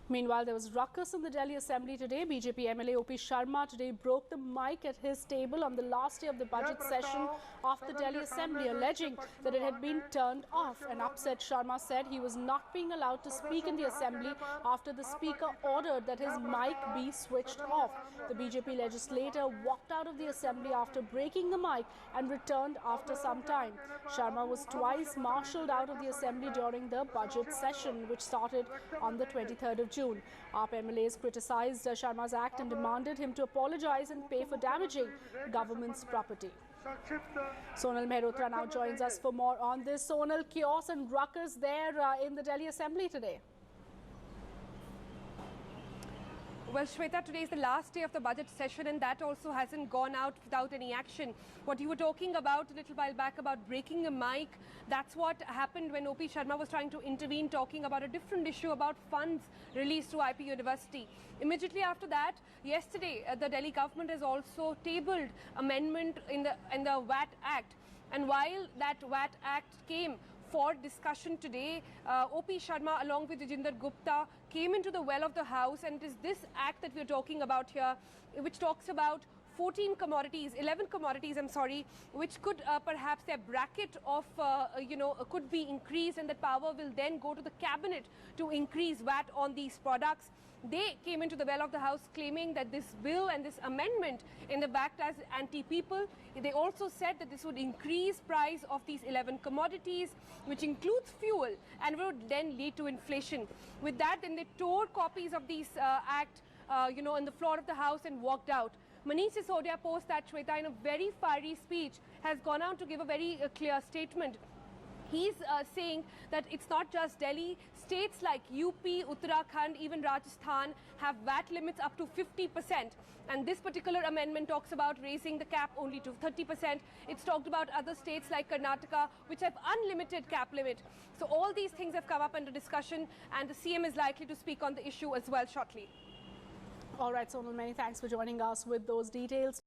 Meanwhile, there was ruckus in the Delhi Assembly today. BJP MLA OP Sharma today broke the mic at his table on the last day of the budget session of the Delhi Assembly, alleging that it had been turned off. An upset Sharma said he was not being allowed to speak in the Assembly after the Speaker ordered that his mic be switched off. The BJP legislator walked out of the Assembly after breaking the mic and returned after some time. Sharma was twice marshalled out of the Assembly during the budget session, which started on the 23rd of June. AAP MLAs criticised Sharma's act and demanded him to apologise and pay for damaging government's property. Sonal Mehrotra now joins us for more on this. Sonal, chaos and ruckus there in the Delhi Assembly today. Well, Shweta, today is the last day of the budget session and that also hasn't gone out without any action. What you were talking about a little while back about breaking a mic, that's what happened when OP Sharma was trying to intervene, talking about a different issue about funds released to IP University. Immediately after that, yesterday, the Delhi government has also tabled amendment in the VAT Act. And while that VAT Act came for discussion today, OP Sharma along with Rajinder Gupta came into the well of the House, and it is this act that we are talking about here, which talks about 11 commodities, which could perhaps their bracket of, could be increased, and that power will then go to the cabinet to increase VAT on these products. They came into the well of the House claiming that this bill and this amendment in the backed as anti-people. They also said that this would increase price of these 11 commodities, which includes fuel, and would then lead to inflation. With that, then they tore copies of these act, on the floor of the House and walked out. Manish Sisodia, post that, Shweta, in a very fiery speech, has gone out to give a very clear statement. He's saying that it's not just Delhi. States like UP, Uttarakhand, even Rajasthan have VAT limits up to 50%. And this particular amendment talks about raising the cap only to 30%. It's talked about other states like Karnataka, which have unlimited cap limit. So all these things have come up under discussion, and the CM is likely to speak on the issue as well shortly. All right, Sonal, many thanks for joining us with those details.